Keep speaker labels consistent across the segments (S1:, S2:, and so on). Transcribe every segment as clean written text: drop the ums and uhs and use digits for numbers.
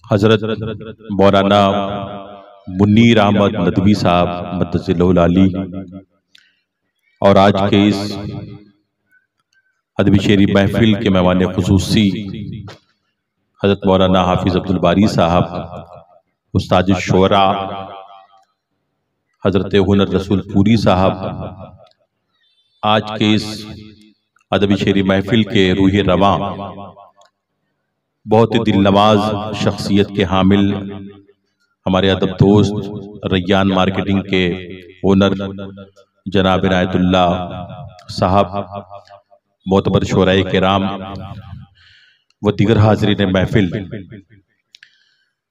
S1: हजरत मौलाना मुन्नीर अहमद नदवी साहब मद्दसिल्लहुल आली और आज के इस अदबी शेरी महफिल के मेहमान खुसूसी हजरत मौलाना हाफिज अब्दुल बारी साहब, उस्ताद शोरा हजरत हुनर रसूल पूरी साहब, आज के इस अदबी शेरी महफिल के रूह रवां बहुत ही दिल नवाज शख्सियत के हामिल हमारे अदब दोस्त रैयान मार्केटिंग के ओनर जनाब इनायतुल्लाह साहब, मोतबर शोराए किराम व दीगर हाज़रीन महफिल,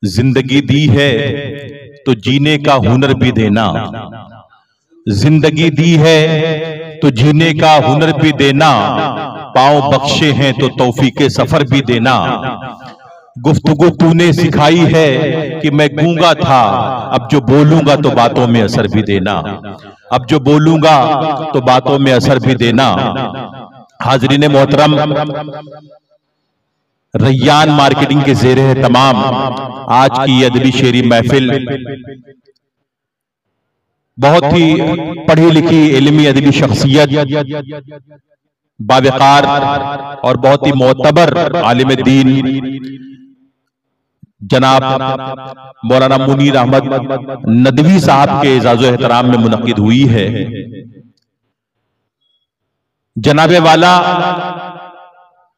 S1: जिंदगी दी है तो जीने का हुनर भी देना, जिंदगी दी है तो जीने का हुनर भी देना, पाँव बख्शे हैं तो तौफीके सफर भी देना। गुफ्तगू तूने सिखाई है कि मैं गूंगा था, अब जो बोलूंगा तो बातों में असर भी देना, अब जो बोलूंगा तो बातों में असर भी देना। हाज़रीन मोहतरम, रैयान मार्केटिंग के ज़ेरे है तमाम आज की अदबी शेरी महफिल बहुत ही पढ़ी लिखी इल्मी अदबी शख्सियत, बावकार और बहुत ही मोतबर आलिम दीन जनाब मौलाना मुनीर अहमद नदवी साहब के इजाज़ो एहतराम में मुनक्किद हुई है। जनाबे वाला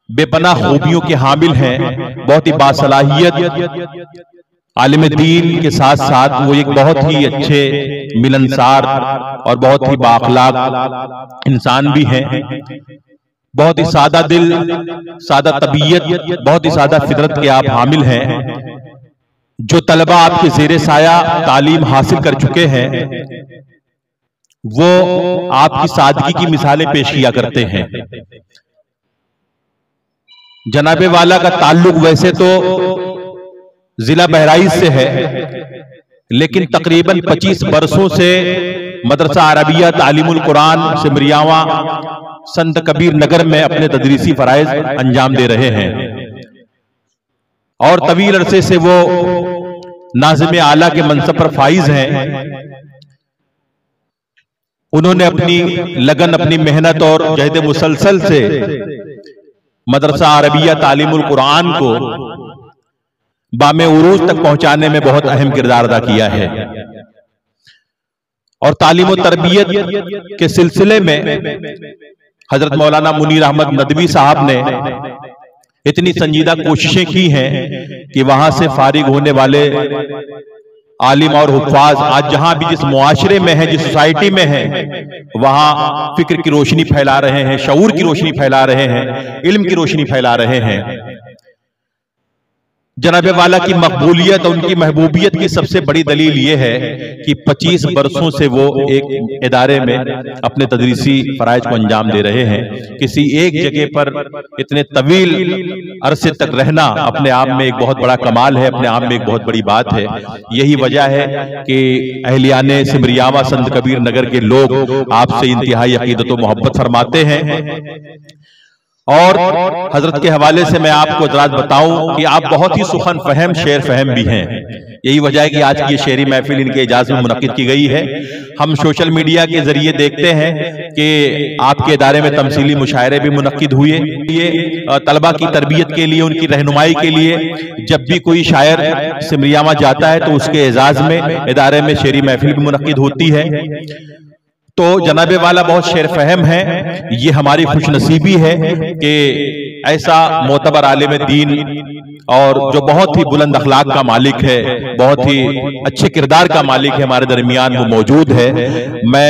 S1: बेपनाह खूबियों के हामिल हैं, बहुत ही बासलाहियत आलिम दीन के साथ साथ वो एक बहुत ही अच्छे मिलनसार और बहुत ही बाअखलाक इंसान भी हैं। बहुत ही सादा दिल, सादा तबीयत, बहुत ही सादा फितरत के आप हामिल हैं। जो तलबा आपके ज़ेरे साया तालीम हासिल कर चुके हैं वो आपकी सादगी की मिसालें पेश किया करते हैं। जनाबे वाला का ताल्लुक वैसे तो जिला बहराइच से है, लेकिन तकरीबन 25 बरसों से मदरसा अरबिया तालीमुल कुरान सिमरियावा संत कबीर नगर में अपने तदरीसी फराइज अंजाम दे रहे हैं और तवील अरसे से वो नाज़िम आला के मनसब पर फाइज हैं। उन्होंने अपनी लगन, अपनी मेहनत और जहद मुसलसल से मदरसा अरबिया तालीमुल कुरान को बामे उरूज तक पहुंचाने में बहुत अहम किरदार अदा किया है और तालीम और तरबियत के सिलसिले में हजरत मौलाना मुनीर अहमद नदवी साहब ने इतनी संजीदा कोशिशें की हैं कि वहां से फारिग होने वाले आलिम और हुफ़ाज़ आज जहां भी जिस मुआशरे में है, जिस सोसाइटी में है, वहां फिक्र की रोशनी फैला रहे हैं, शऊर की रोशनी फैला रहे हैं, इल्म की रोशनी फैला रहे हैं। जनाबे वाला की मकबूलियत और उनकी महबूबियत की सबसे बड़ी दलील ये है कि 25 बरसों से वो एक इदारे में अपने तदरीसी फराइज को अंजाम दे रहे हैं। किसी एक जगह पर इतने तवील अरसे तक रहना अपने आप में एक बहुत बड़ा कमाल है, अपने आप में एक बहुत बड़ी बात है। यही वजह है कि अहलियाने सिमरियावा संत कबीर नगर के लोग आपसे इंतहाई अकीदत व मोहब्बत फरमाते हैं। और हजरत के हवाले से मैं आपको इतराज बताऊं कि आप बहुत ही सुखन फहम, शेर फहम भी हैं। यही वजह है कि आज की ये शेरी महफिल इनके इजाज़त में मुनक्किद की गई है। हम सोशल मीडिया के जरिए देखते हैं कि आपके इदारे में तमसीली मुशायरे भी मुनक्किद हुए। ये तलबा की तरबियत के लिए, उनकी रहनुमाई के लिए जब भी कोई शायर सिमरियावा जाता है तो उसके एजाज में इदारे में शेरी महफिल भी मुनक्किद होती है। तो जनाबे वाला बहुत शेर फहम है। ये हमारी खुशनसीबी है कि ऐसा मोतबर आलिम दीन और जो बहुत ही बुलंद अखलाक का मालिक है, बहुत ही अच्छे किरदार का मालिक है, हमारे दरमियान वो मौजूद है। मैं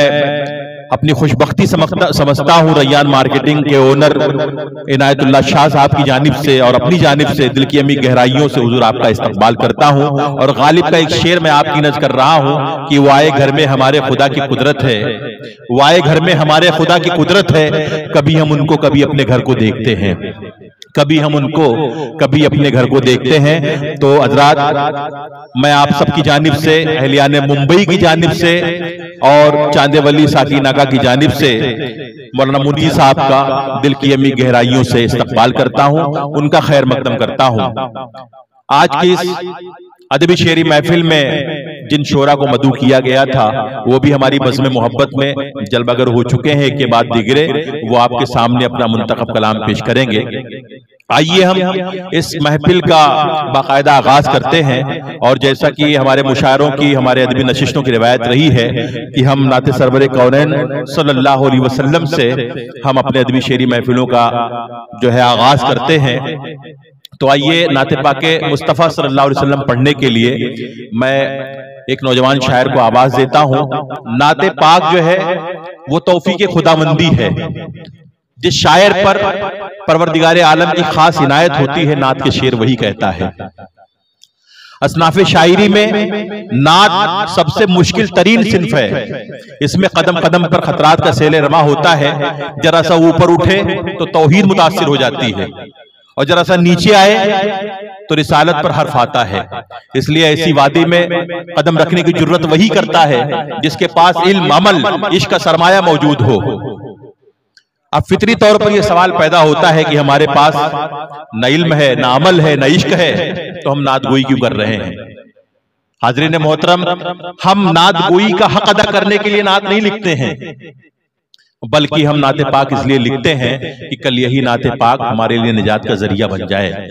S1: अपनी खुशबख्ती समझता हूँ रैयान मार्केटिंग के ओनर इनायतुल्लाह शाह साहब की जानिब से और अपनी जानिब से दिल की अमी गहराइयों से हुजूर आपका इस्तकबाल करता हूँ। और गालिब का एक शेर मैं आपकी नज़र कर रहा हूँ कि वो आए घर में हमारे खुदा की कुदरत है, वो आए घर में हमारे खुदा की कुदरत है, कभी हम उनको कभी अपने घर को देखते हैं, कभी हम उनको कभी अपने घर को देखते हैं। तो हजरात, मैं आप सबकी जानिब से, अहलियाने मुंबई की जानिब से और चांदेवली साकीनागा की जानिब से मौलाना मुनीर साहब का दिल की अमी गहराइयों से इस्तकबाल करता हूं, उनका खैर मकदम करता हूं। आज की इस अदबी शेरी महफिल में जिन शोरा को मदऊ किया गया था वो भी हमारी बज़्म मोहब्बत में जलबगर हो चुके हैं। एक के बाद दिगरे वो आपके सामने अपना मुंतखब कलाम पेश करेंगे। आइए हम इस महफिल का बाकायदा आगाज करते हैं। और जैसा कि हमारे मुशायरों की, हमारे अदबी नशिस्तों की रिवायत रही है कि हम नाते सरवर कौनैन सल्लल्लाहु अलैहि वसल्लम से हम अपने अदबी शेरी महफिलों का जो है आगाज करते हैं। तो आइए नाते पाके मुस्तफ़ा सल्लल्लाहु अलैहि वसल्लम पढ़ने के लिए मैं एक नौजवान शायर को आवाज देता हूं। नाते पाक जो है वो तौफीक खुदाबंदी है। जिस शायर पर परवरदिगारे आलम की खास इनायत होती है, नात के शेर वही कहता है। असनाफे शायरी में नात सबसे मुश्किल तरीन सिन्फ है। इसमें कदम कदम पर खतरात का सेले रमा होता है। जरा सा ऊपर उठे तो तौहीद मुतासिर हो जाती है, और जरा सा नीचे आए तो रिसालत पर हर्फ आता है। इसलिए ऐसी वादी में कदम रखने की जरूरत वही करता है जिसके पास इल्म, अमल, इश्क का सरमाया मौजूद हो। अब फितरी तौर पर यह सवाल पैदा होता है कि हमारे पास न इल्म है, न अमल है, न इश्क है, तो हम नात गोई क्यों कर रहे हैं? हाज़रीन मोहतरम, हम नात गोई का हक अदा करने के लिए नात नहीं लिखते हैं, बल्कि हम नाते पाक इसलिए लिखते हैं कि कल यही नाते पाक हमारे लिए निजात का जरिया बन जाए,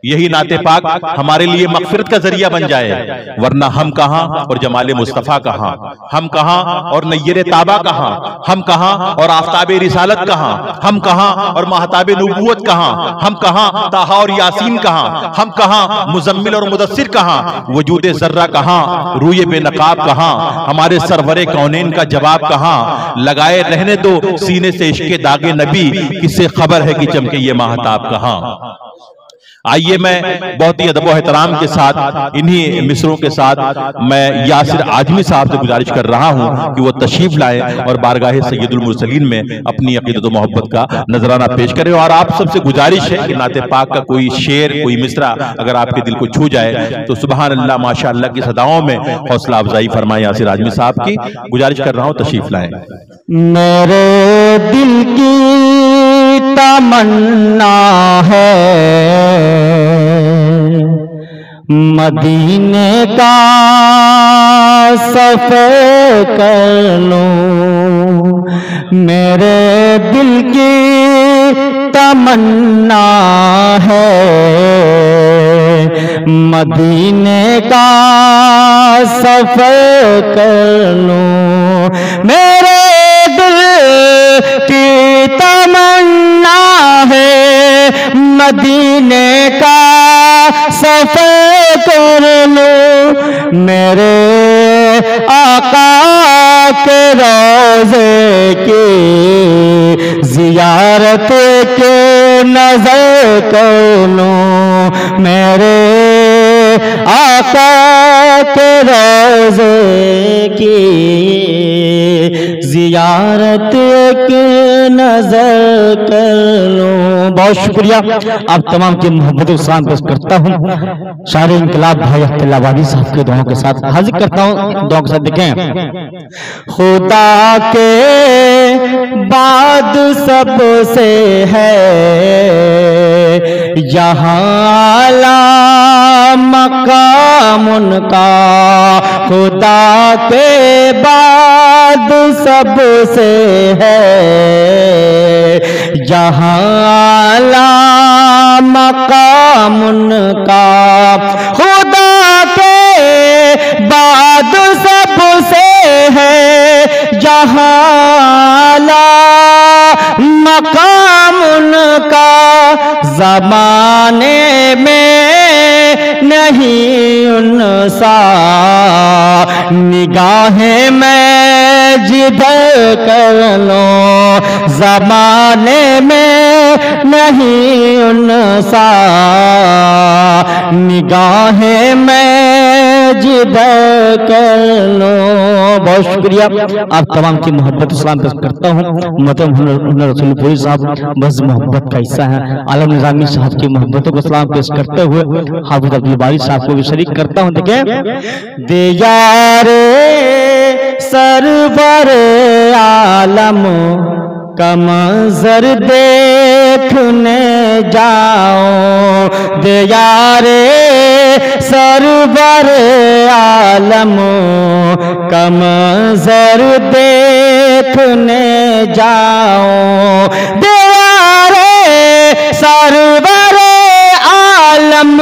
S1: यही नाते पाक हमारे लिए मगफिरत का जरिया बन जाए। वरना हम कहां और जमाले मुस्तफा कहां, हम कहां और नय्यर ताबा कहां, हम कहां और आफताब रिसालत कहां, हम कहां और महताब नबूवत कहां, हम कहां ताहा और यासीन कहां, हम कहां मुजम्मिल और मुदस्सिर कहां, वजूद जर्रा कहां, रूए बेनकाब कहां, हमारे सरवरे कौनैन का जवाब कहां। लगाए रहने दो सीने से इश्क़े दागे नबी, किससे खबर है कि चमके ये महताब कहां। आइए मैं बहुत ही अदब व एहतराम के साथ इन्हीं मिसरों के साथ मैं यासिर आजमी साहब से गुजारिश कर रहा हूं कि वो तशरीफ लाएं और बारगाह सैयदुल मुरसलीन में अपनी अकीदत व मोहब्बत का नजराना पेश करें। और आप सबसे गुजारिश है कि नाते पाक का कोई शेर, कोई मिसरा अगर आपके दिल को छू जाए तो सुबहान अल्लाह माशा अल्लाह की सदाओं में हौसला अफजाई फरमाएं। यासिर आजमी साहब की गुजारिश कर रहा हूं, तशरीफ लाएं।
S2: मेरे दिल की तमन्ना है मदीने का सफर कर लूं। मेरे दिल की तमन्ना है मदीने का सफर कर लूं। मेरे दिल की तमन्ना है मदीने का सफर कर लो। मेरे आका के रोज़े की ज़ियारत के नज़र कर लो। मेरे आका के रोज़े की ज़ियारत के नज़र कर लो। बहुत शुक्रिया आप तमाम की मोहब्बत को सलाम पेश करता हूँ। शायर इंकलाब भाई अब्दुल्ला वाली साहब के दुआओं के साथ हाजिर करता हूँ। दुआओं के साथ देखें। खुदा के बाद सबसे है यहाँ आला मकाम उनका। खुदा के बाद सबसे है यहाँ आला मकाम उनका। खुदा के बाद सबसे है जहाँ आला मकाम उनका। ज़माने में नहीं उनसा निगाहें मैं जिधर कर लो। ज़माने में नहीं उनसा निगाहें मैं जिधर कर लो। बहुत शुक्रिया आप तमाम की मोहब्बत सलाम पेश करता हूँ। मतलब रसूलपुरी साहब बस मोहब्बत का हिस्सा है। आलम निज़ामी साहब की मोहब्बतों को सलाम पेश करते हुए हाफिज अब्दुल बारी साहब को भी शरीक करता हूँ। देखें। दे यारे सरवर आलम का मंजर देखने जाओ दे यारे सरवर आलम का मंजर देखने जाओ दे यारे सरवर आलम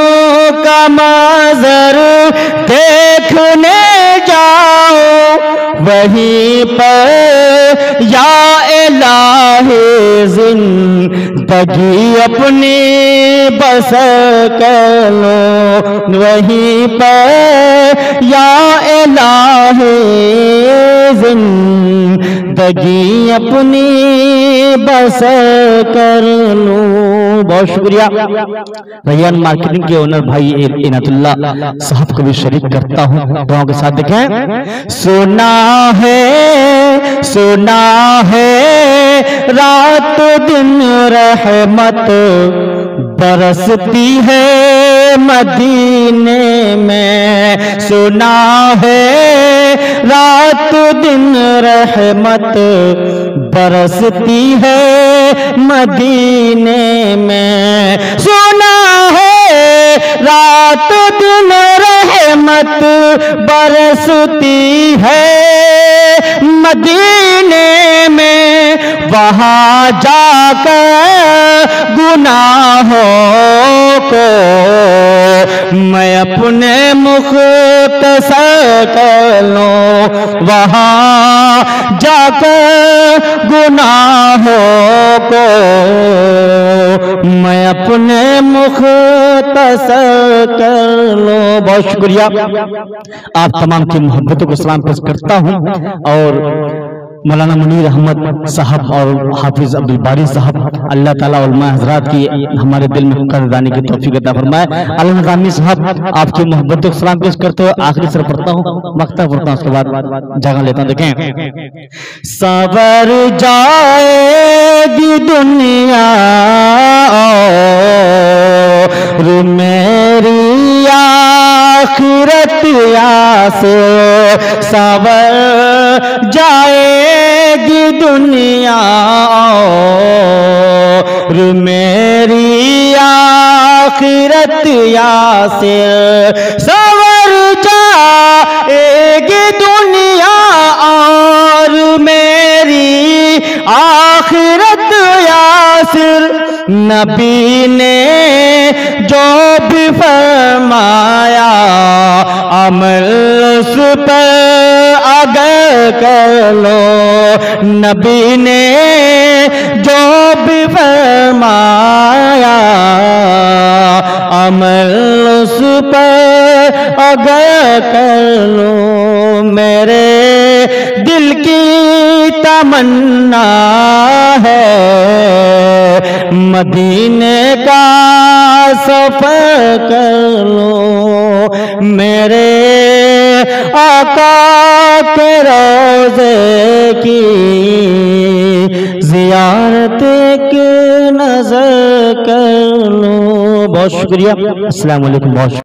S2: का मंजर देखने जाओ वहीं पर या इलाही जिंदगी अपनी बसर कर लो वहीं पर या इलाही जिंदगी अपनी बसर कर लो। बहुत शुक्रिया। रैयान मार्केटिंग के ओनर भाई इनातुल्लाह साहब को भी शरीक करता हूँ, दुआओं के साथ देखें। सुना है रात दिन रहमत बरसती है मदीने में, सुना है रात दिन रहमत बरसती है मदीने में, सुना है रात दिन रहमत बरसती है मदीने में, वहाँ जाकर गुनाहों को मैं अपने मुख्तसर कर लूं, वहाँ जाकर गुनाहों को मैं अपने मुख्तसर कर लूं। बहुत शुक्रिया। आप तमाम की मोहब्बतों को सलाम पेश करता हूं और मौलाना मुनीर अहमद साहब और हाफिज अब्दुल बारी साहब अल्लाह ताला उलमा हजरात की हमारे दिल में कदरदानी की तौफीक अता फरमाए। अल्लाह नज़ामी साहब आपकी मोहब्बतों को सलाम पेश करते हुए आखिरी सर पढ़ता हूँ, मक्ता पढ़ता हूँ, उसके बाद जगह लेता हूँ। देखें। सवर जाएगी दुनिया और मेरी आखिरत से, सवर जाएगी दुनिया और मेरी आखिरत से, सवर जाएगी दुनिया और मेरी आखिरत यासिर। नबी ने जो भी फरमाया अमल उस पर अगर कर लो, नबी ने जो भी फरमाया अमल उस पर अगर कर लो। मेरे दिल की तमन्ना है मदीने का सफर कर लो, मेरे आका के रोज़े की ज़ियारत के नजर कर लो। बहुत शुक्रिया। अस्सलाम वालेकुम। बहुत